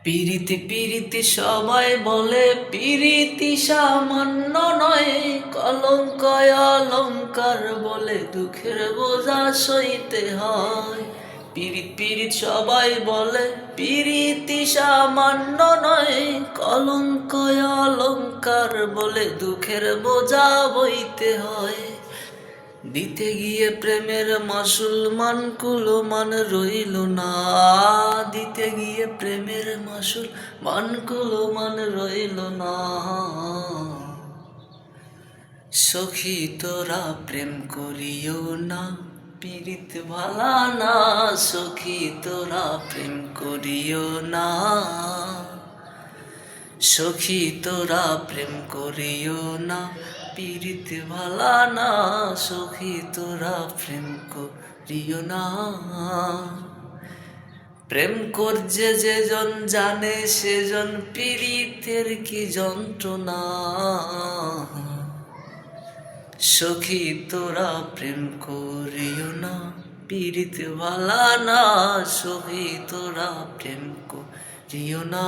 পিরিতি পিরিতি সবাই বলে পিরিতি সামান্য নয়, কলঙ্কয় অলঙ্কার বলে দুঃখের বোঝা সইতে হয়। পিরিত পিরিত সবাই বলে পিরিতি সামান্য নয়, কলঙ্কয় অলঙ্কার বলে দুঃখের বোঝা বইতে হয়। দিতে গিয়ে প্রেমের মাসুল মান রইল না, দিতে গিয়ে প্রেমের মাসুল মান রইল না। সখী তোরা প্রেম করিও না, পীড়িত ভালা না। সখী তোরা প্রেম করিও না, সখী তোরা প্রেম করিও না, পীড়িত ভালা না। সখী তোরা প্রেম করিও না। প্রেম করছে যেজন জানে সেজন পীড়িতের কি যন্ত্রণা। সখী তোরা প্রেম করিও না, পীড়িত ভালা না। সখী তোরা প্রেম করিও না।